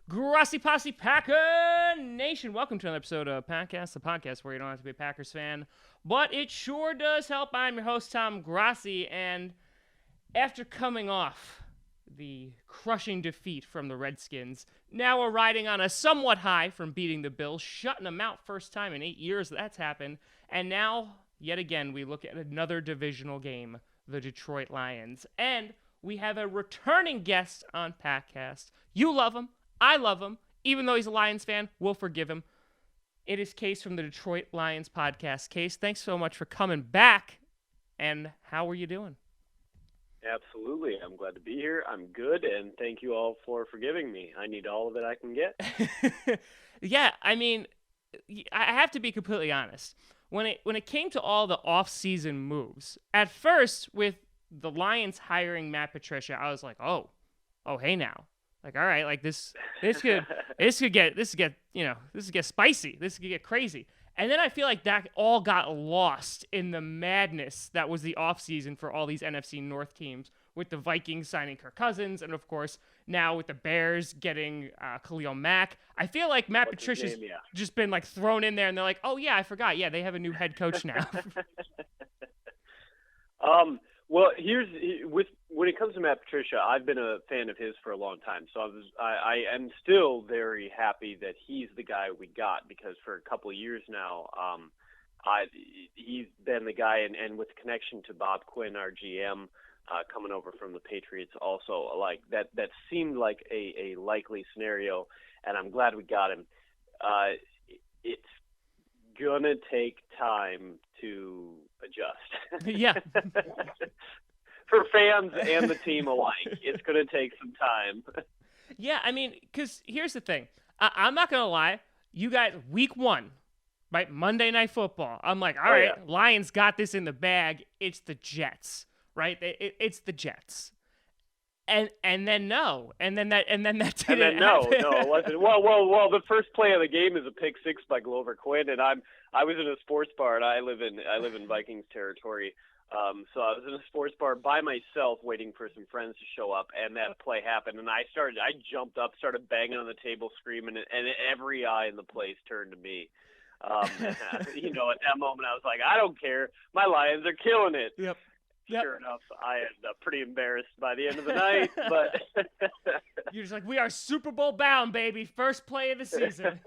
Grassy Posse Packer Nation. Welcome to another episode of Packast, the podcast where you don't have to be a Packers fan, but it sure does help. I'm your host, Tom Grassi, and after coming off the crushing defeat from the Redskins, now we're riding on a somewhat high from beating the Bills, shutting them out first time in 8 years that's happened, and now, yet again, we look at another divisional game, the Detroit Lions, and we have a returning guest on Packast. You love him. I love him. Even though he's a Lions fan, we'll forgive him. It is Case from the Detroit Lions podcast. Case, thanks so much for coming back. And how are you doing? Absolutely. I'm glad to be here. I'm good, and thank you all for forgiving me. I need all of it I can get. Yeah, I mean, I have to be completely honest. When it came to all the off-season moves, at first with the Lions hiring Matt Patricia, I was like, oh, hey now. Like, all right, like this could get spicy. This could get crazy. And then I feel like that all got lost in the madness that was the offseason for all these NFC North teams, with the Vikings signing Kirk Cousins, and of course now with the Bears getting Khalil Mack. I feel like Matt Patricia's just been like thrown in there, and they're like, oh yeah, I forgot. Yeah, they have a new head coach now. Well, when it comes to Matt Patricia, I've been a fan of his for a long time. So I am still very happy that he's the guy we got, because for a couple of years now, he's been the guy, and with connection to Bob Quinn, our GM, coming over from the Patriots, also like that seemed like a likely scenario, and I'm glad we got him. It's gonna take time to adjust. Yeah. For fans and the team alike, it's gonna take some time. Yeah, I mean, because here's the thing. I'm not gonna lie. You got week 1, right? Monday Night Football. I'm like, all right, yeah. Lions got this in the bag. It's the Jets, right? It's the Jets. And then no, and then that didn't happen. No, it wasn't. Well. The first play of the game is a pick six by Glover Quinn, and I was in a sports bar, and I live in Vikings territory. So I was in a sports bar by myself, waiting for some friends to show up, and that play happened, and I jumped up, started banging on the table, screaming, and every eye in the place turned to me. At that moment, I was like, I don't care, my Lions are killing it. Yep. Sure enough, I ended up pretty embarrassed by the end of the night, but you're just like, we are Super Bowl bound, baby. First play of the season.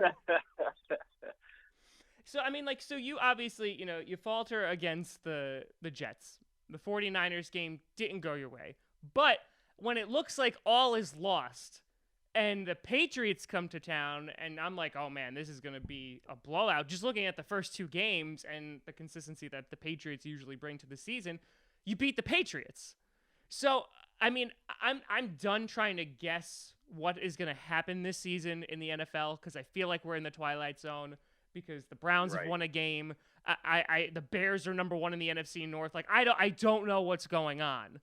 So, I mean, like, so you obviously, you falter against the Jets. The 49ers game didn't go your way. But when it looks like all is lost and the Patriots come to town, and I'm like, oh, man, this is going to be a blowout. Just looking at the first 2 games and the consistency that the Patriots usually bring to the season, you beat the Patriots. So, I mean, I'm done trying to guess what is going to happen this season in the NFL, because I feel like we're in the twilight zone, because the Browns have won a game. The Bears are number 1 in the NFC North. Like, I don't know what's going on.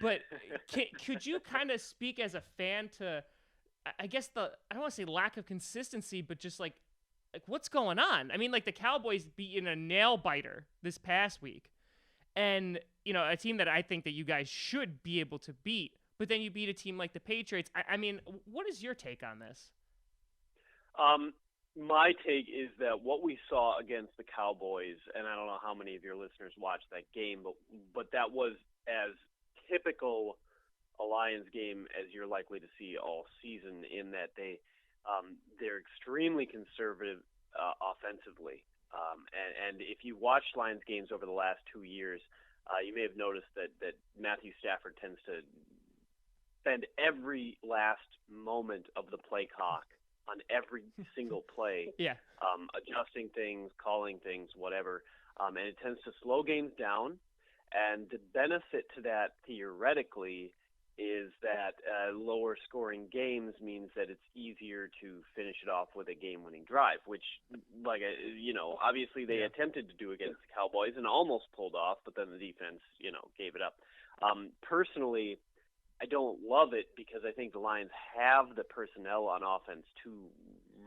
But could you kind of speak as a fan to, I guess, I don't want to say lack of consistency, but just like what's going on? I mean, like, the Cowboys beat in a nail biter this past week. And, a team that I think that you guys should be able to beat, but then you beat a team like the Patriots. I mean, what is your take on this? My take is that what we saw against the Cowboys, and I don't know how many of your listeners watched that game, but that was as typical a Lions game as you're likely to see all season, in that they're extremely conservative offensively. And if you watch Lions games over the last 2 years, you may have noticed that Matthew Stafford tends to spend every last moment of the play clock on every single play, adjusting things, calling things, whatever. And it tends to slow games down. And the benefit to that, theoretically, is that lower scoring games means that it's easier to finish it off with a game-winning drive, which, obviously they attempted to do against the Cowboys and almost pulled off, but then the defense, gave it up. Personally, I don't love it, because I think the Lions have the personnel on offense to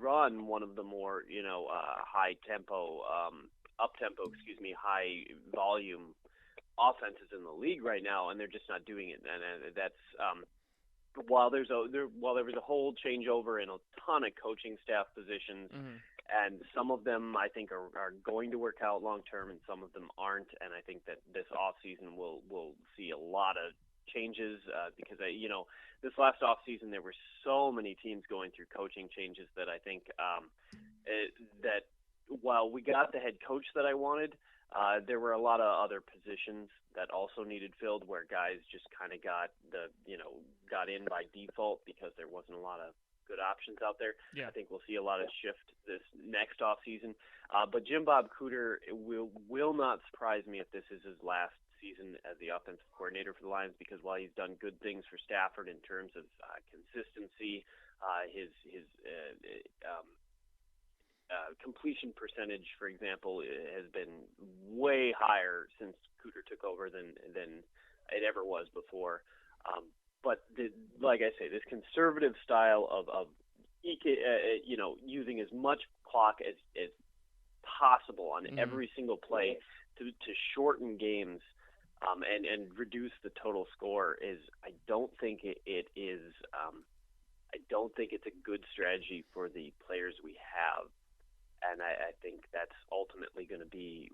run one of the more, high volume offenses in the league right now, and they're just not doing it. And that's while there was a whole changeover in a ton of coaching staff positions, and some of them I think are going to work out long term, and some of them aren't. And I think that this off season will see a lot of changes because this last off season there were so many teams going through coaching changes that I think that while we got the head coach that I wanted, there were a lot of other positions that also needed filled where guys just kind of got in by default because there wasn't a lot of good options out there. Yeah. I think we'll see a lot of shift this next off season. But Jim Bob Cooter will not surprise me if this is his last season as the offensive coordinator for the Lions, because while he's done good things for Stafford in terms of consistency, his completion percentage, for example, has been way higher since Cooter took over than it ever was before. But like I say, this conservative style of using as much clock as possible on every single play to shorten games and reduce the total score I don't think it's a good strategy for the players we have. And I think that's ultimately going to be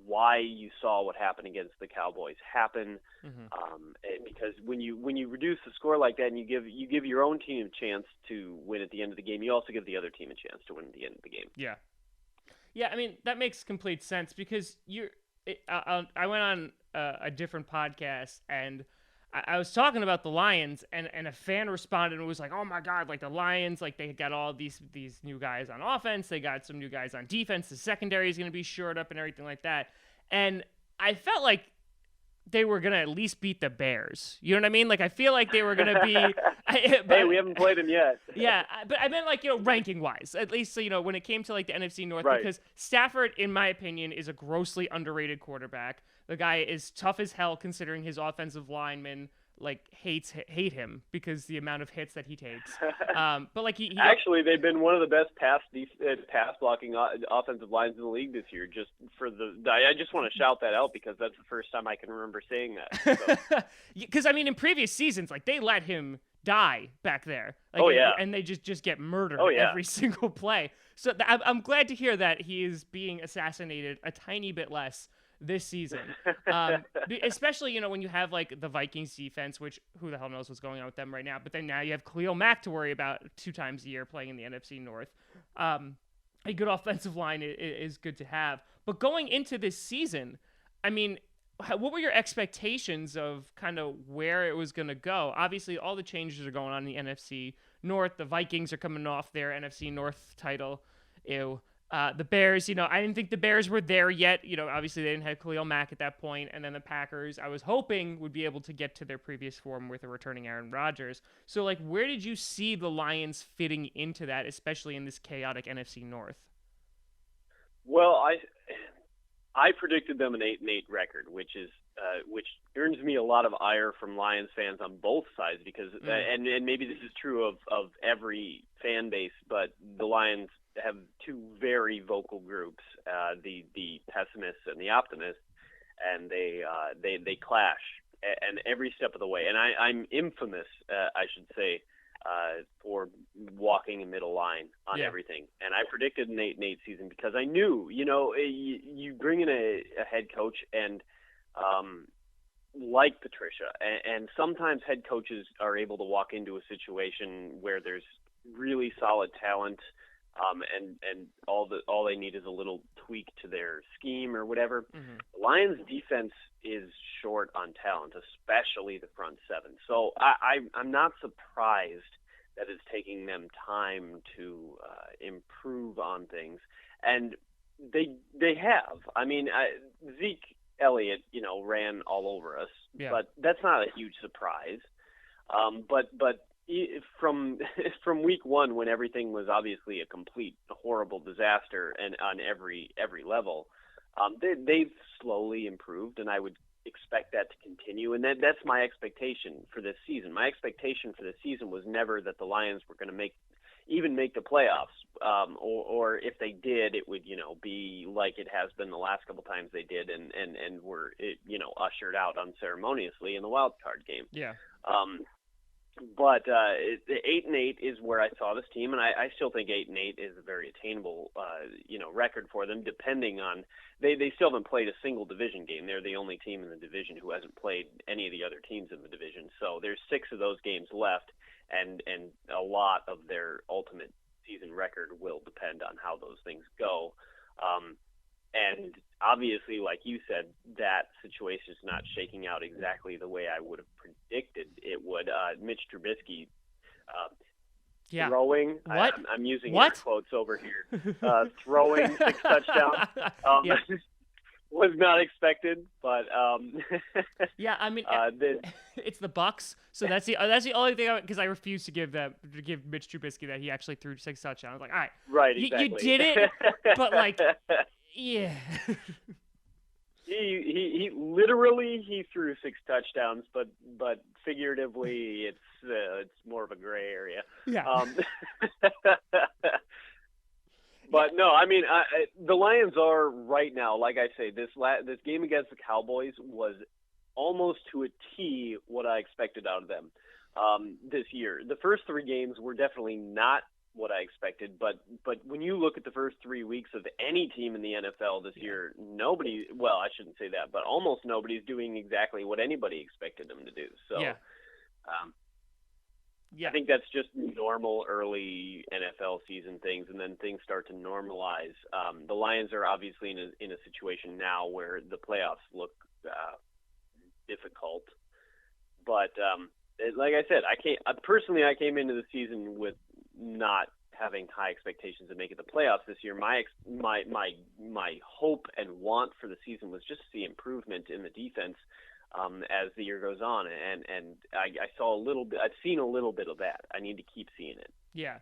why you saw what happened against the Cowboys happen. Because when you reduce the score like that and you give your own team a chance to win at the end of the game, you also give the other team a chance to win at the end of the game. Yeah. I mean, that makes complete sense because I went on a different podcast and I was talking about the Lions, and a fan responded and was like, "Oh my God, like the Lions, like they got all these new guys on offense, they got some new guys on defense, the secondary is going to be shored up and everything like that." And I felt like they were going to at least beat the Bears. You know what I mean? Like I feel like they were going to be. Hey, we haven't played them yet. Yeah, but I meant like ranking wise, at least so when it came to like the NFC North, right. Because Stafford, in my opinion, is a grossly underrated quarterback. The guy is tough as hell considering his offensive linemen like hate him because the amount of hits that he takes. But like he actually, they've been one of the best pass blocking offensive lines in the league this year. I just want to shout that out because that's the first time I can remember saying that. Because I mean, in previous seasons, like they let him die back there. Like, and they just get murdered every single play. So I'm glad to hear that he is being assassinated a tiny bit less this season, especially when you have like the Vikings defense, which who the hell knows what's going on with them right now, but then now you have Khalil Mack to worry about 2 times a year playing in the NFC North. A good offensive line is good to have, but going into this season, I mean, what were your expectations of kind of where it was going to go? Obviously all the changes are going on in the NFC North. The Vikings are coming off their NFC North title. The Bears, I didn't think the Bears were there yet. Obviously they didn't have Khalil Mack at that point. And then the Packers, I was hoping would be able to get to their previous form with a returning Aaron Rodgers. So, like, where did you see the Lions fitting into that, especially in this chaotic NFC North? Well, I predicted them an 8-8 record, which earns me a lot of ire from Lions fans on both sides because, and maybe this is true of every fan base, but the Lions have 2 very vocal groups, the pessimists and the optimists, and they clash and every step of the way. And I'm infamous, I should say, for walking a middle line on everything. And I predicted an 8-8 season because I knew, you bring in a head coach and like Patricia, and sometimes head coaches are able to walk into a situation where there's really solid talent. And all they need is a little tweak to their scheme or whatever. The Lions' defense is short on talent, especially the front 7. So I'm not surprised that it's taking them time to improve on things, and they have. I mean, Zeke Elliott, ran all over us, but that's not a huge surprise. But from week 1, when everything was obviously a complete horrible disaster and on every level, they've slowly improved, and I would expect that to continue. And that's my expectation for this season. My expectation for this season was never that the Lions were going to make the playoffs, or if they did, it would be like it has been the last couple times they did, and were ushered out unceremoniously in the wild card game. But 8-8 is where I saw this team, and I still think 8-8 is a very attainable, record for them. Depending on they still haven't played a single division game. They're the only team in the division who hasn't played any of the other teams in the division. So there's 6 of those games left, and a lot of their ultimate season record will depend on how those things go. And obviously, like you said, that situation is not shaking out exactly the way I would have predicted it would. Mitch Trubisky throwing, what? I'm using what? air quotes over here, throwing 6 touchdowns Yeah. was not expected, but yeah, I mean, it's the Bucks, so that's the only thing, because I refuse to give Mitch Trubisky that he actually threw 6 touchdowns. I was like, all right, right, exactly. You did it, but like, yeah. He literally he threw 6 touchdowns, but figuratively it's more of a gray area. Yeah. But no, I mean the Lions are right now, like I say, this game against the Cowboys was almost to a T what I expected out of them this year. The first 3 games were definitely not what I expected, but when you look at the first 3 weeks of any team in the NFL this year, nobody, well, I shouldn't say that, but almost nobody's doing exactly what anybody expected them to do. So I think that's just normal early NFL season things, and then things start to normalize. The Lions are obviously in a situation now where the playoffs look difficult, but like I said, I came into the season with not having high expectations of making the playoffs this year. My hope and want for the season was just to see improvement in the defense as the year goes on, and I saw a little bit. I've seen a little bit of that. I need to keep seeing it. Yeah,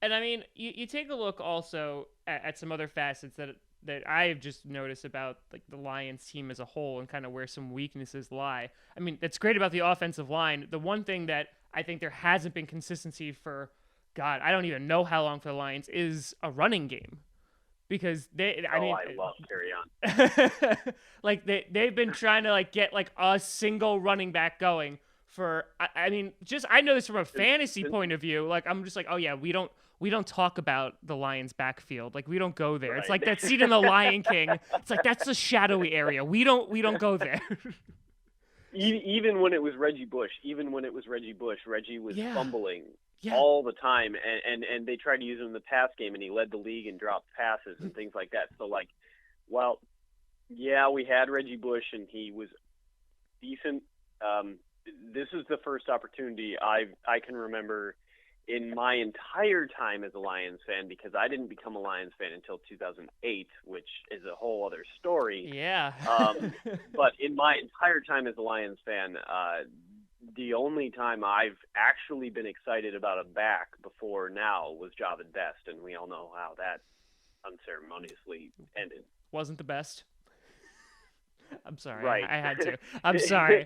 and I mean, you take a look also at some other facets that I've just noticed about like the Lions team as a whole and kind of where some weaknesses lie. I mean, that's great about the offensive line. The one thing that I think there hasn't been consistency for, God, I don't even know how long for the Lions, is a running game. Because I love carry on. like they've been trying to like get like a single running back going for, I mean, just, I know this from a fantasy point of view. Like, I'm just like, oh yeah, we don't talk about the Lions backfield. Like, we don't go there. Right. It's like that scene in The Lion King. It's like, that's the shadowy area. We don't go there. Even when it was Reggie Bush, Reggie was fumbling all the time, and they tried to use him in the pass game, and he led the league in dropped passes and things like that. So, like, well, yeah, we had Reggie Bush, and he was decent. This is the first opportunity I can remember in my entire time as a Lions fan, because I didn't become a Lions fan until 2008, which is a whole other story. Yeah. But in my entire time as a Lions fan, the only time I've actually been excited about a back before now was Javid Best, and we all know how that unceremoniously ended. Wasn't the best. I'm sorry. Right. I had to. I'm sorry.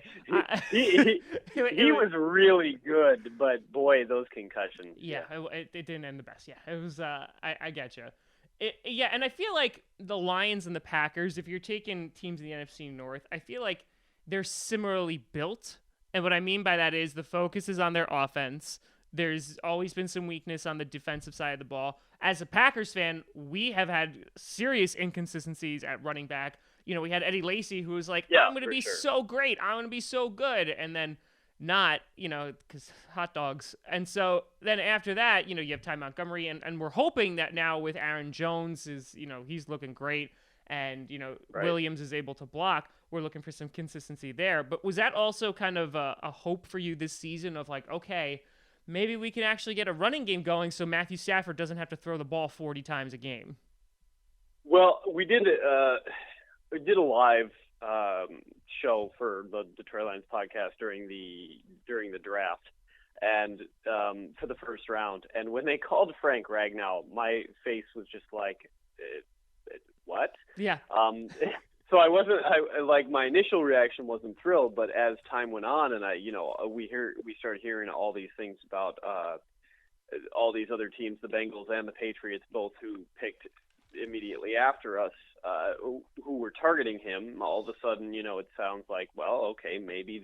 he was really good, but boy, those concussions. Yeah, it didn't end the best. Yeah, it was. I get you. Yeah, and I feel like the Lions and the Packers, if you're taking teams in the NFC North, I feel like they're similarly built. And what I mean by that is the focus is on their offense. There's always been some weakness on the defensive side of the ball. As a Packers fan, we have had serious inconsistencies at running back. You know, we had Eddie Lacy, who was like, I'm going to be so great. I'm going to be so good. And then not, because hot dogs. And so then after that, you have Ty Montgomery. And we're hoping that now with Aaron Jones is, he's looking great. And, Williams is able to block. We're looking for some consistency there. But was that also kind of a hope for you this season of like, okay, maybe we can actually get a running game going so Matthew Stafford doesn't have to throw the ball 40 times a game? Well, we did a live show for the Detroit Lions podcast during the draft, and for the first round. And when they called Frank Ragnow, my face was just like, what? Yeah. So my initial reaction wasn't thrilled, but as time went on, and we started hearing all these things about all these other teams, the Bengals and the Patriots, both who picked immediately after us, who were targeting him. All of a sudden, it sounds like, well, okay, maybe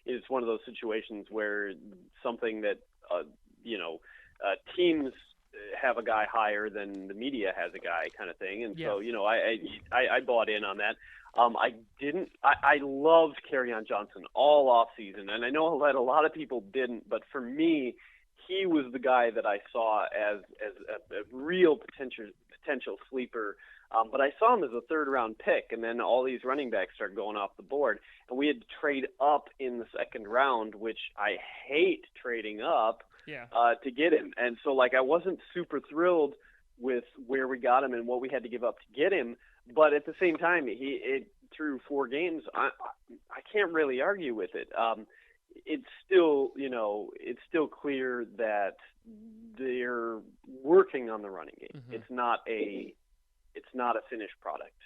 it's one of those situations where something that teams have a guy higher than the media has a guy kind of thing, and so I bought in on that. I loved Kerryon Johnson all off season, and I know that a lot of people didn't, but for me, he was the guy that I saw as a real potential sleeper. But I saw him as a third-round pick, and then all these running backs started going off the board, and we had to trade up in the second round, which I hate trading up to get him. And so, I wasn't super thrilled with where we got him and what we had to give up to get him. But at the same time, through 4 games, I can't really argue with it. It's still clear that they're working on the running game. Mm-hmm. It's not a finished product.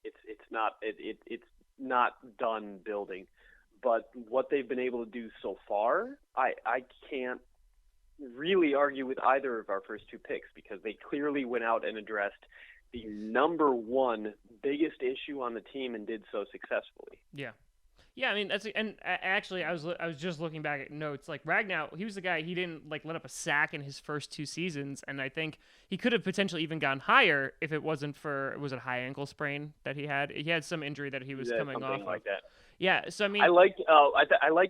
It's not done building. But what they've been able to do so far, I can't really argue with either of our first 2 picks, because they clearly went out and addressed the number one biggest issue on the team and did so successfully. Yeah. Yeah, I mean, actually, I was just looking back at notes. Ragnow, he was the guy, he didn't let up a sack in his first 2 seasons, and I think he could have potentially even gone higher if it wasn't for, was it a high ankle sprain that he had? He had some injury that he was coming off of. Like that. Yeah, so I mean, I liked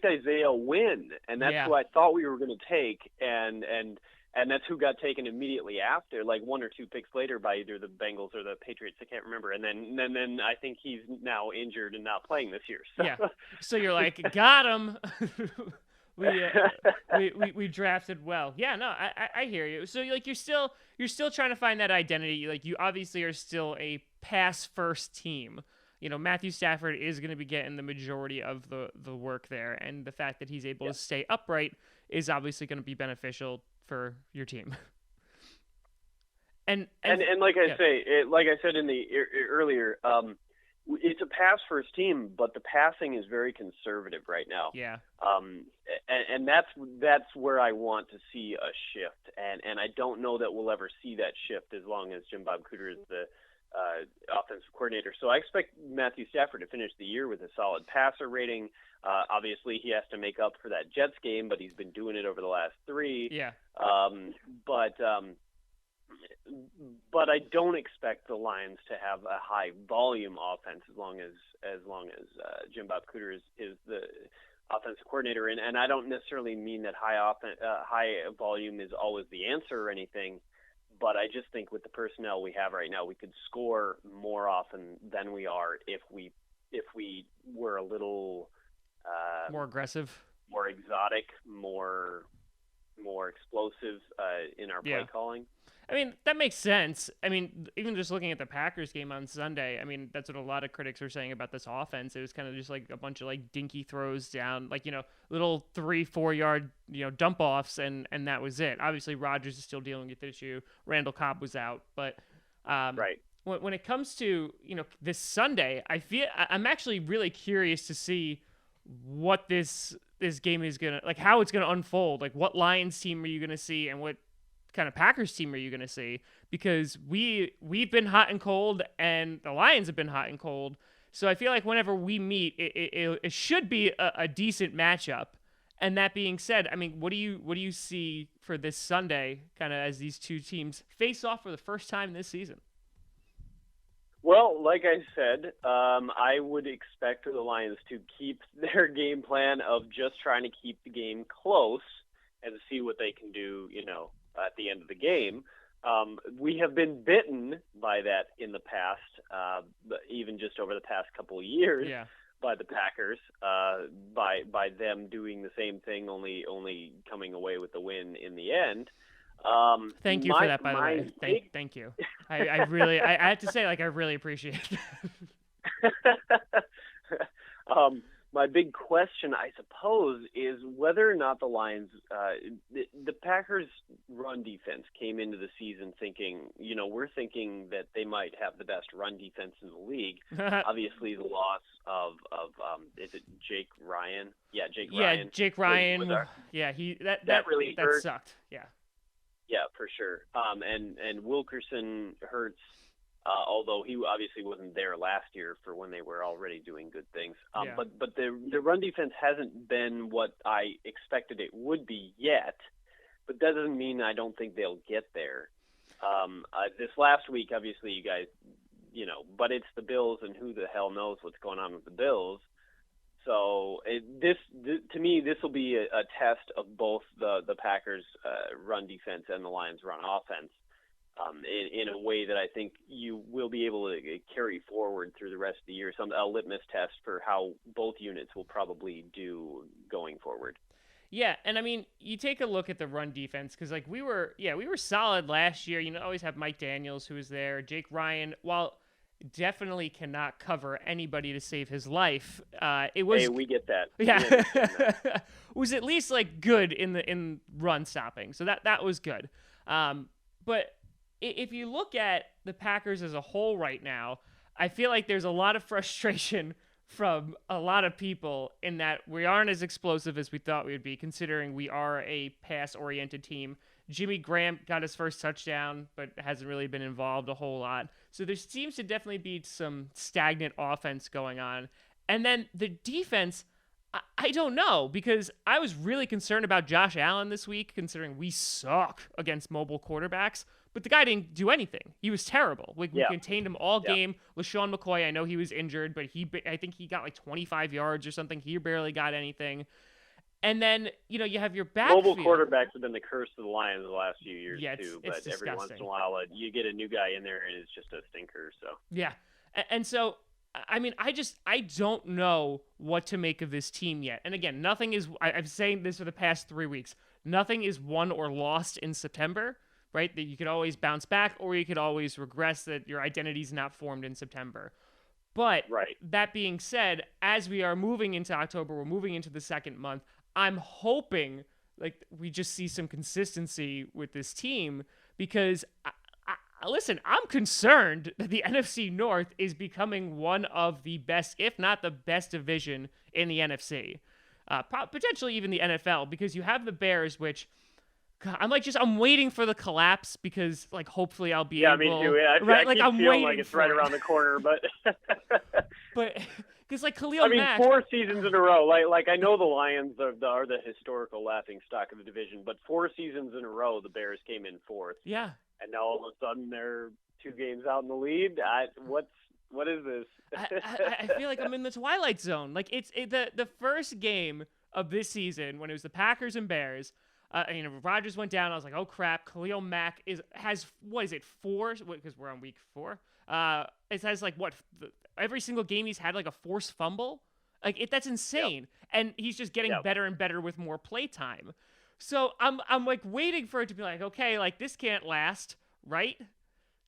Isaiah Wynn, and that's who I thought we were going to take, and that's who got taken immediately after, 1 or 2 picks later by either the Bengals or the Patriots. I can't remember. And then I think he's now injured and not playing this year. So. Yeah. So you're like, got him. we drafted well. Yeah. No, I hear you. So you're still trying to find that identity. You obviously are still a pass first team. Matthew Stafford is going to be getting the majority of the work there, and the fact that he's able to stay upright is obviously going to be beneficial for your team. and like I said in the earlier, it's a pass first team, but the passing is very conservative right now. Yeah. And that's where I want to see a shift, and I don't know that we'll ever see that shift as long as Jim Bob Cooter is the offensive coordinator. So I expect Matthew Stafford to finish the year with a solid passer rating. Obviously, he has to make up for that Jets game, but he's been doing it over the last 3. Yeah. But I don't expect the Lions to have a high volume offense as long as Jim Bob Cooter is the offensive coordinator. And I don't necessarily mean that high volume is always the answer or anything. But I just think with the personnel we have right now, we could score more often than we are if we were a little more aggressive, more exotic, more explosive in our play calling. I mean, that makes sense. I mean, even just looking at the Packers game on Sunday, I mean, that's what a lot of critics are saying about this offense. It was kind of just a bunch of dinky throws down, little 3-4 yard, dump offs, and that was it. Obviously, Rodgers is still dealing with the issue. Randall Cobb was out, but right. When it comes to this Sunday, I'm actually really curious to see what this game is gonna how it's gonna unfold. What Lions team are you gonna see, and what kind of Packers team are you going to see? Because we've been hot and cold, and the Lions have been hot and cold. So I feel like whenever we meet, it should be a decent matchup. And that being said, I mean, what do you see for this Sunday, kind of as these two teams face off for the first time this season? Well, like I said, I would expect the Lions to keep their game plan of just trying to keep the game close and see what they can do, at the end of the game. We have been bitten by that in the past, even just over the past couple of years, by the Packers, by them doing the same thing, only coming away with the win in the end. Thank you for that, by the way. Thank you. I really, I have to say, I really appreciate it. My big question, I suppose, is whether or not the Lions, the Packers' run defense came into the season thinking, we're thinking that they might have the best run defense in the league. Obviously, the loss of is it Jake Ryan? Yeah, Jake Ryan. Yeah, Jake Ryan. That really hurt. Sucked. Yeah. Yeah, for sure. And Wilkerson hurts. although he obviously wasn't there last year for when they were already doing good things. Yeah. But the run defense hasn't been what I expected it would be yet, but that doesn't mean I don't think they'll get there. This last week, obviously, you guys, but it's the Bills, and who the hell knows what's going on with the Bills. So this to me, this will be a test of both the Packers' run defense and the Lions' run offense in a way that I think you will be able to carry forward through the rest of the year. A litmus test for how both units will probably do going forward. Yeah, and I mean, you take a look at the run defense because we were solid last year. Always have Mike Daniels who was there, Jake Ryan. While definitely cannot cover anybody to save his life. It was. Hey, we get that. Yeah, it was at least good in run stopping, so that was good. But if you look at the Packers as a whole right now, I feel like there's a lot of frustration from a lot of people in that we aren't as explosive as we thought we would be, considering we are a pass-oriented team. Jimmy Graham got his first touchdown, but hasn't really been involved a whole lot. So there seems to definitely be some stagnant offense going on. And then the defense, I don't know, because I was really concerned about Josh Allen this week, considering we suck against mobile quarterbacks. But the guy didn't do anything. He was terrible. We contained him all game. LaShawn McCoy, I know he was injured, but I think he got 25 yards or something. He barely got anything. And then, you have your backfield. Mobile quarterbacks have been the curse of the Lions the last few years, too. It's but every disgusting. once in a while, you get a new guy in there, and it's just a stinker. So yeah. And so, I mean, I don't know what to make of this team yet. And again, nothing is, I've saying this for the past 3 weeks, nothing is won or lost in September, right? That you could always bounce back, or you could always regress, that your identity's not formed in September. But That being said, as we are moving into October, we're moving into the second month, I'm hoping we just see some consistency with this team, because listen, I'm concerned that the NFC North is becoming one of the best, if not the best division in the NFC, potentially even the NFL, because you have the Bears, which God, I'm waiting for the collapse, because hopefully I'll be able. Yeah, me too. Yeah, right? I keep I'm feeling waiting like it's right around the corner, but. But because Khalil Mack. 4 seasons in a row. I know the Lions are the historical laughing stock of the division, but 4 seasons in a row the Bears came in fourth. Yeah. And now all of a sudden they're 2 games out in the lead. What is this? I feel like I'm in the Twilight Zone. It's the first game of this season when it was the Packers and Bears. Rodgers went down. I was like, oh crap. Khalil Mack has 4? Because we're on week 4. It has every single game he's had a forced fumble. That's insane. Yep. And he's just getting better and better with more play time. So I'm waiting for it to be okay, this can't last, right,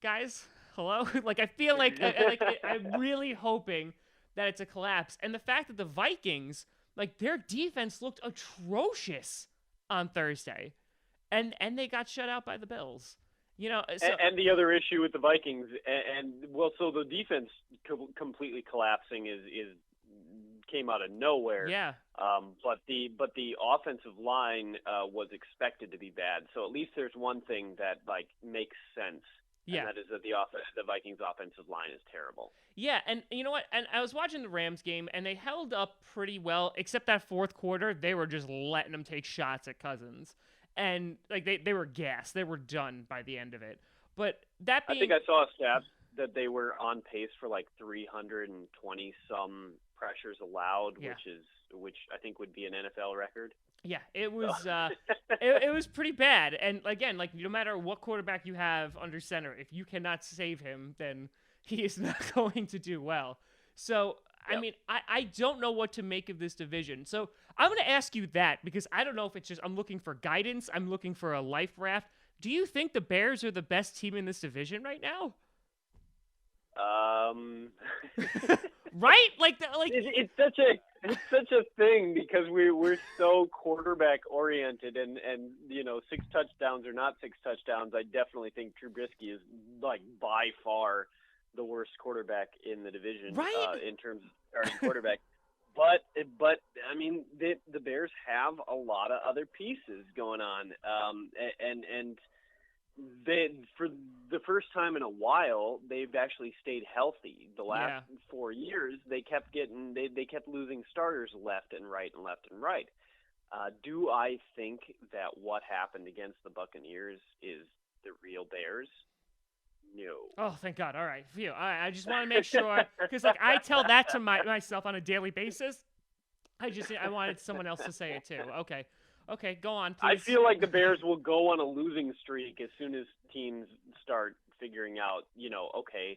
guys? Hello? I feel I'm really hoping that it's a collapse. And the fact that the Vikings, their defense looked atrocious on Thursday, and they got shut out by the Bills. And the other issue with the Vikings, so the defense completely collapsing is came out of nowhere. Yeah. But the offensive line was expected to be bad. So at least there's one thing that makes sense. Yeah. And that is that the Vikings offensive line is terrible. Yeah, and you know what? And I was watching the Rams game, and they held up pretty well, except that fourth quarter, they were just letting them take shots at Cousins. And they were gassed. They were done by the end of it. But that being, I think I saw a stat that they were on pace for 320 some pressures allowed, which I think would be an NFL record. Yeah, it was it was pretty bad. And again, no matter what quarterback you have under center, if you cannot save him, then he is not going to do well. So I mean, I don't know what to make of this division. So I'm going to ask you that, because I don't know if it's just I'm looking for guidance. I'm looking for a life raft. Do you think the Bears are the best team in this division right now? Right? It's such a thing, because we're so quarterback oriented, and 6 touchdowns or not 6 touchdowns, I definitely think Trubisky is by far the worst quarterback in the division, right? In terms of starting quarterback. But I mean, the Bears have a lot of other pieces going on, and for the first time in a while, they've actually stayed healthy. The last Yeah. 4 years, they kept losing starters left and right and left and right. Do I think that what happened against the Buccaneers is the real Bears? No. Oh, thank God. All right. Phew. I just want to make sure, because like I tell that to myself on a daily basis. I wanted someone else to say it too. Okay. Okay, go on, I please. feel like the Bears will go on a losing streak as soon as teams start figuring out, okay,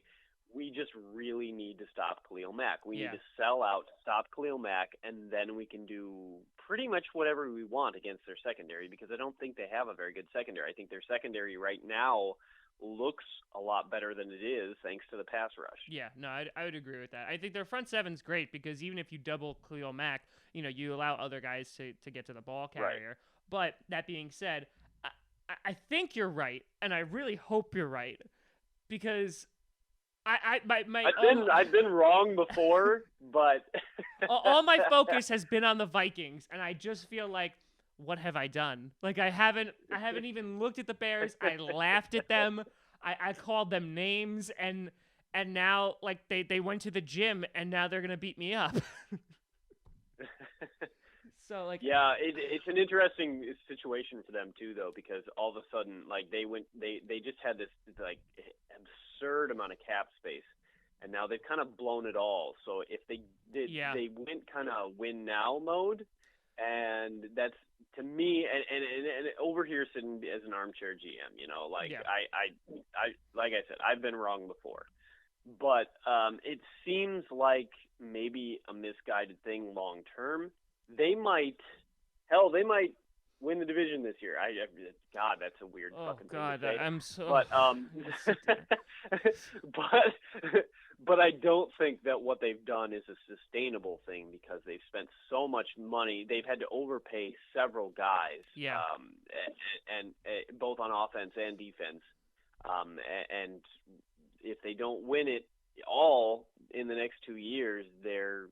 we just really need to stop Khalil Mack. We need to sell out, stop Khalil Mack, and then we can do pretty much whatever we want against their secondary, because I don't think they have a very good secondary. I think their secondary right now looks a lot better than it is thanks to the pass rush. Yeah, no, I would agree with that. I think their front seven's great because even if you double Khalil Mack, you allow other guys to get to the ball carrier. Right. But that being said, I think you're right, and I really hope you're right, because I've been wrong before, but all my focus has been on the Vikings, and I just feel like, what have I done? Like I haven't even looked at the Bears. I laughed at them. I called them names, and now like they went to the gym, and now they're gonna beat me up. So like, yeah, it's an interesting situation for them too, though, because all of a sudden like they just had this like absurd amount of cap space, and now they've kind of blown it all. So if they went kind of win now mode, and that's, to me, and over here sitting as an armchair GM, I like I said, I've been wrong before, but it seems like maybe a misguided thing long term. They might win the division this year. God, that's a weird fucking thing to say. I'm so. But I don't think that what they've done is a sustainable thing, because they've spent so much money. They've had to overpay several guys. Yeah. And both on offense and defense. And if they don't win it all in the next 2 years, they're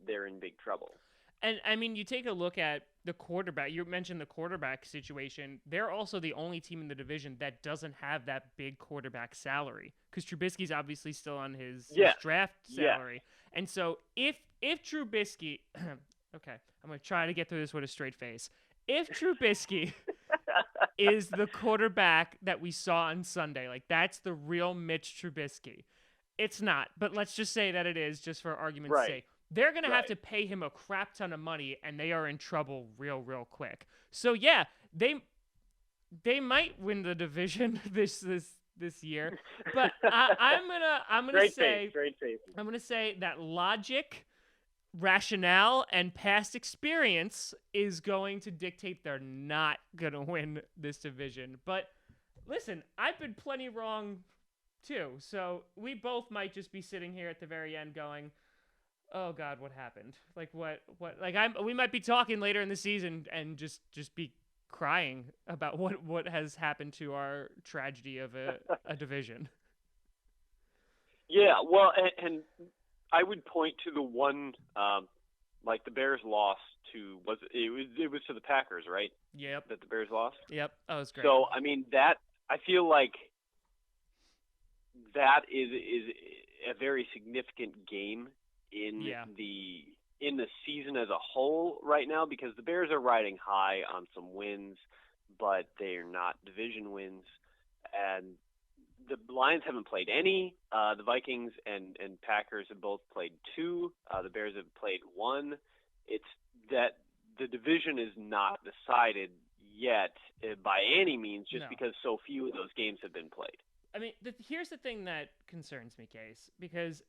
in big trouble. And, I mean, you take a look at the quarterback. You mentioned the quarterback situation. They're also the only team in the division that doesn't have that big quarterback salary, because Trubisky's obviously still on his draft salary. Yeah. And so if Trubisky – okay, I'm going to try to get through this with a straight face. If Trubisky is the quarterback that we saw on Sunday, like that's the real Mitch Trubisky. It's not, but let's just say that it is, just for argument's sake. They're going to have to pay him a crap ton of money, and they are in trouble real quick. So, yeah, they might win the division this year. But I'm gonna say I'm gonna say that logic, rationale, and past experience is going to dictate they're not going to win this division. But listen, I've been plenty wrong too. So we both might just be sitting here at the very end going, oh God, what happened? Like what? Like we might be talking later in the season and just be crying about what has happened to our tragedy of a division. Yeah, well, and I would point to the one, like the Bears lost to it was to the Packers, right? Yep. That the Bears lost. Yep, that was great. So I mean that I feel like that is a very significant game in the season as a whole right now, because the Bears are riding high on some wins, but they are not division wins, and the Lions haven't played any. The Vikings and Packers have both played 2. The Bears have played 1. It's that the division is not decided yet by any means, just because so few of those games have been played. I mean, here's the thing that concerns me, Case, because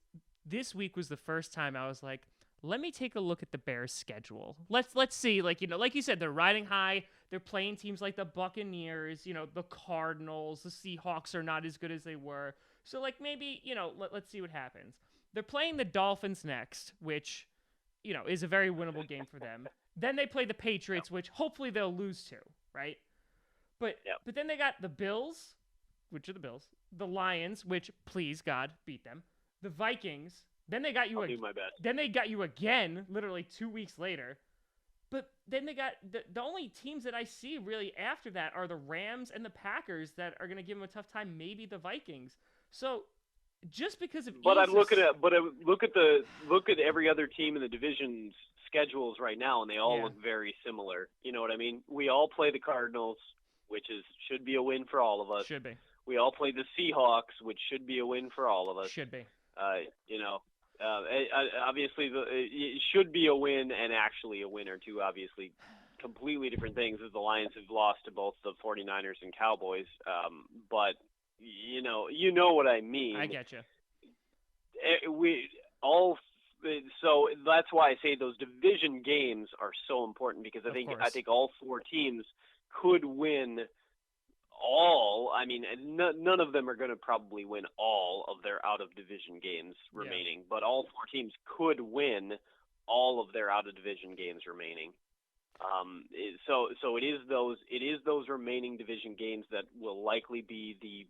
this week was the first time I was like, let me take a look at the Bears' schedule. Let's see, like you said, they're riding high. They're playing teams like the Buccaneers, the Cardinals, the Seahawks are not as good as they were. So like maybe, let's see what happens. They're playing the Dolphins next, which, is a very winnable game for them. Then they play the Patriots, which hopefully they'll lose to, right? But then they got the Bills, which are the Bills, the Lions, which please God beat them, the Vikings. Then they got you. I'll do my best. Then they got you again, literally 2 weeks later. But then they got the only teams that I see really after that are the Rams and the Packers that are going to give them a tough time. Maybe the Vikings. So just because of but ease I'm looking at look at every other team in the division's schedules right now, and they all look very similar. You know what I mean? We all play the Cardinals, which should be a win for all of us. Should be. We all play the Seahawks, which should be a win for all of us. Should be. Obviously, it should be a win and actually a win or two. Obviously, completely different things as the Lions have lost to both the 49ers and Cowboys. But you know what I mean. I get you. So that's why I say those division games are so important, because I think all four teams could win all. I mean, none of them are going to probably win all of their out-of-division games remaining, but all four teams could win all of their out-of-division games remaining. So it is those remaining division games that will likely be the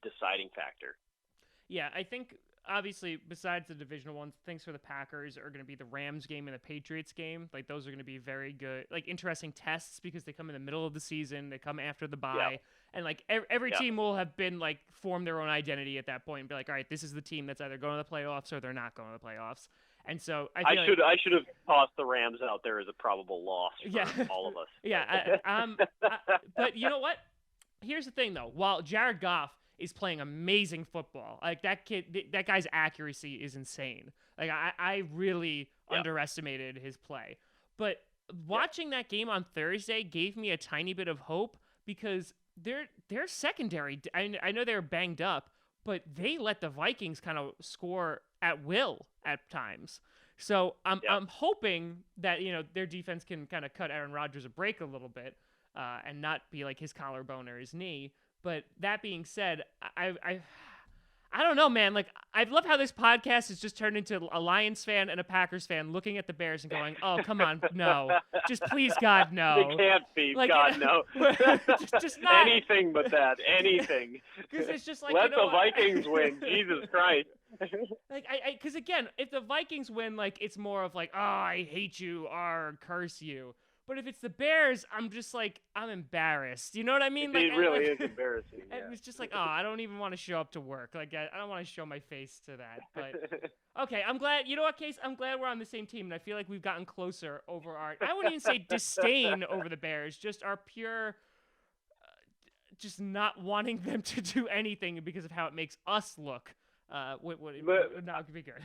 deciding factor. Yeah, I think obviously besides the divisional ones, things for the Packers are going to be the Rams game and the Patriots game. Like those are going to be very good, like interesting tests because they come in the middle of the season, they come after the bye, and like every team will have been like formed their own identity at that point and be like, all right, this is the team that's either going to the playoffs or they're not going to the playoffs. And so I should have tossed the Rams out there as a probable loss for all of us. Yeah, but you know what? Here's the thing though. While Jared Goff is playing amazing football, like that guy's accuracy is insane. Like I really underestimated his play. But watching that game on Thursday gave me a tiny bit of hope because their secondary, I know they were banged up, but they let the Vikings kind of score at will at times. So I'm hoping that their defense can kind of cut Aaron Rodgers a break a little bit and not be like his collarbone or his knee. But that being said, I don't know, man. Like, I love how this podcast has just turned into a Lions fan and a Packers fan looking at the Bears and going, "Oh, come on, no, just please, God, no." It can't be, like, God, no. just not anything but that. Anything. Because it's just like let the Vikings win. Jesus Christ. Like because again, if the Vikings win, like it's more of like, "Oh, I hate you," or "Curse you." But if it's the Bears, I'm just like, I'm embarrassed. You know what I mean? It really is embarrassing. And it's just like, oh, I don't even want to show up to work. Like, I don't want to show my face to that. But, okay, I'm glad. You know what, Case? I'm glad we're on the same team, and I feel like we've gotten closer over I wouldn't even say disdain over the Bears, just our pure, just not wanting them to do anything because of how it makes us look. Would not be good.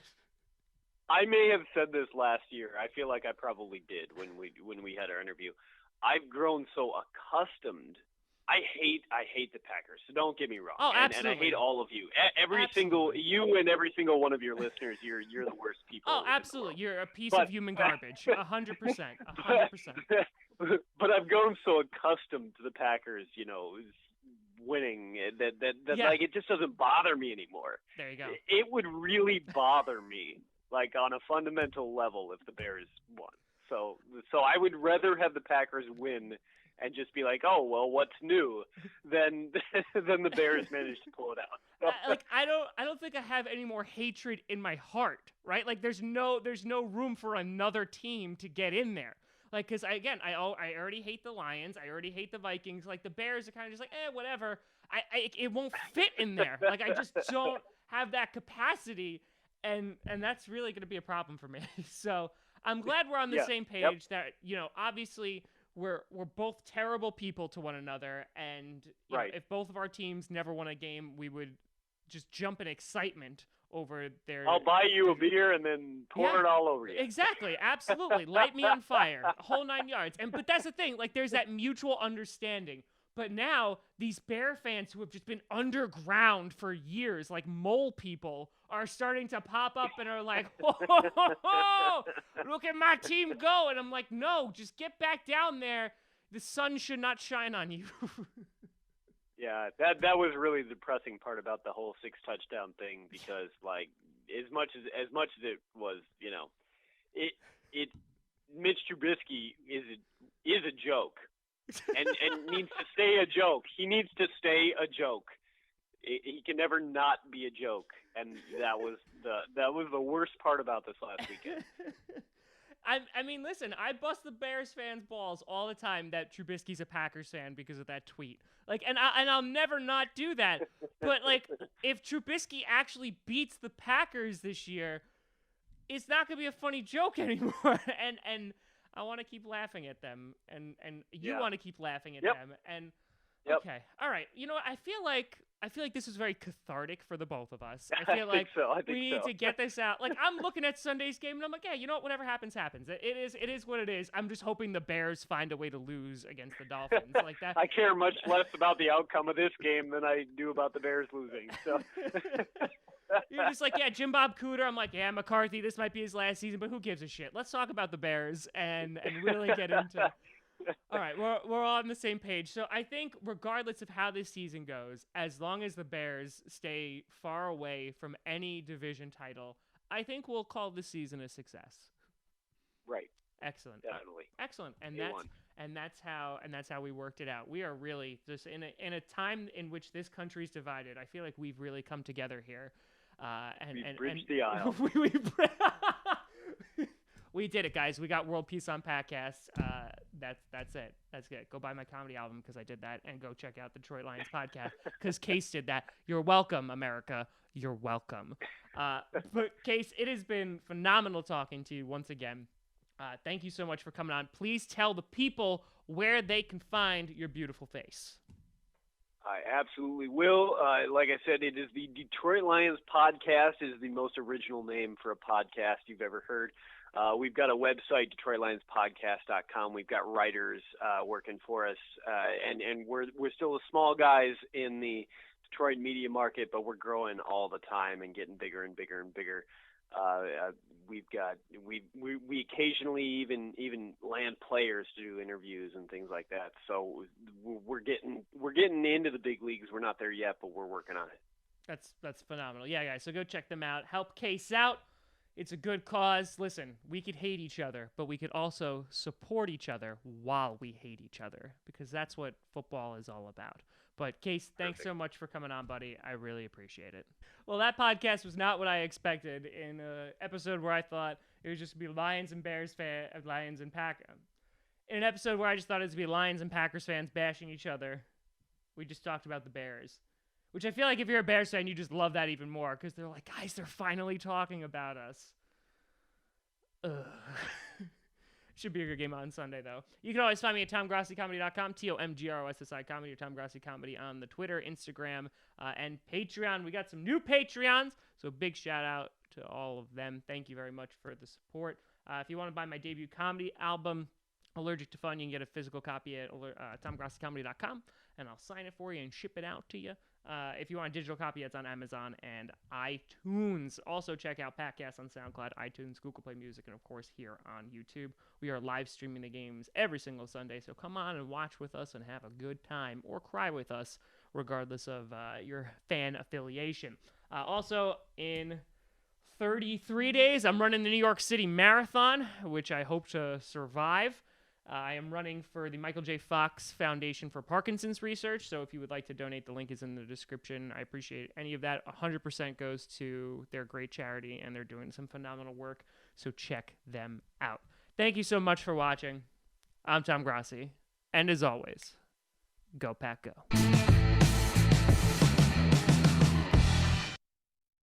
I may have said this last year. I feel like I probably did when we had our interview. I've grown so accustomed. I hate the Packers. So don't get me wrong. Oh, absolutely. And I hate all of you. Every single one of your listeners. You're the worst people. Oh, absolutely. You're a piece of human garbage. 100%. 100%. But I've grown so accustomed to the Packers, winning that like it just doesn't bother me anymore. There you go. It would really bother me, like on a fundamental level, if the Bears won. So I would rather have the Packers win and just be like, oh well, what's new, than the Bears managed to pull it out. I don't think I have any more hatred in my heart, right? Like there's no room for another team to get in there. Like, because I already hate the Lions. I already hate the Vikings. Like, the Bears are kind of just like, whatever. It won't fit in there. Like, I just don't have that capacity, and that's really going to be a problem for me. So I'm glad we're on the same page. That obviously we're both terrible people to one another, and if both of our teams never won a game, we would just jump in excitement over their. I'll buy you a beer and then pour it all over you. Exactly, absolutely. Light me on fire, whole 9 yards. But that's the thing, like there's that mutual understanding. But now these Bear fans who have just been underground for years, like mole people, are starting to pop up and are like, "Oh, look at my team go!" And I'm like, "No, just get back down there. The sun should not shine on you." Yeah, that was really the depressing part about the whole 6 touchdown thing, because like as much as it was, Mitch Trubisky is a joke, and needs to stay a joke. He needs to stay a joke. He can never not be a joke, and that was the worst part about this last weekend. I mean, listen, I bust the Bears fans' balls all the time that Trubisky's a Packers fan because of that tweet. Like, and I'll never not do that. But like, if Trubisky actually beats the Packers this year, it's not gonna be a funny joke anymore. and I want to keep laughing at them, and you want to keep laughing at them, and okay, all right. You know what? I feel like this is very cathartic for the both of us. I feel like we need to get this out. Like, I'm looking at Sunday's game, and I'm like, yeah, you know what? Whatever happens, happens. It is what it is. I'm just hoping the Bears find a way to lose against the Dolphins like that. I care much less about the outcome of this game than I do about the Bears losing. So. You're just like, yeah, Jim Bob Cooter. I'm like, yeah, McCarthy, this might be his last season, but who gives a shit? Let's talk about the Bears and really get into. All right, we're all on the same page. So I think regardless of how this season goes, as long as the Bears stay far away from any division title, I think we'll call this season a success. Right. Excellent. Definitely. Excellent. And that's how we worked it out. We are really just in a time in which this country's divided. I feel like we've really come together here. We bridged the aisle. We did it, guys. We got world peace on Packast. That's it. That's good. Go buy my comedy album because I did that, and go check out the Detroit Lions podcast because Case did that. You're welcome, America. You're welcome. But Case, it has been phenomenal talking to you once again. Thank you so much for coming on. Please tell the people where they can find your beautiful face. I absolutely will. Like I said, it is the Detroit Lions podcast. It is the most original name for a podcast you've ever heard. We've got a website, DetroitLionsPodcast.com. We've got writers working for us, and we're still the small guys in the Detroit media market, but we're growing all the time and getting bigger and bigger and bigger. We occasionally even land players to do interviews and things like that. So we're getting into the big leagues. We're not there yet, but we're working on it. That's phenomenal. Yeah, guys. So go check them out. Help Case out. It's a good cause. Listen, we could hate each other, but we could also support each other while we hate each other, because that's what football is all about. But Case, thanks so much for coming on, buddy. I really appreciate it. Well, that podcast was not what I expected in an episode where I thought it would just be Lions and Bears Lions and Packers. In an episode where I just thought it would be Lions and Packers fans bashing each other, we just talked about the Bears. Which I feel like if you're a Bears fan, you just love that even more, because they're like, guys, they're finally talking about us. Ugh. Should be a good game on Sunday, though. You can always find me at TomGrossiComedy.com, TomGrossi Comedy, or Tom Grossi Comedy on the Twitter, Instagram, and Patreon. We got some new Patreons, so big shout out to all of them. Thank you very much for the support. If you want to buy my debut comedy album, Allergic to Fun, you can get a physical copy at TomGrossiComedy.com, and I'll sign it for you and ship it out to you. If you want a digital copy, it's on Amazon and iTunes. Also, check out Packast on SoundCloud, iTunes, Google Play Music, and, of course, here on YouTube. We are live streaming the games every single Sunday, so come on and watch with us and have a good time, or cry with us, regardless of your fan affiliation. Also, in 33 days, I'm running the New York City Marathon, which I hope to survive. I am running for the Michael J. Fox Foundation for Parkinson's Research, so if you would like to donate, the link is in the description. I appreciate any of that. 100% goes to their great charity, and they're doing some phenomenal work, so check them out. Thank you so much for watching. I'm Tom Grossi, and as always, go Pack Go.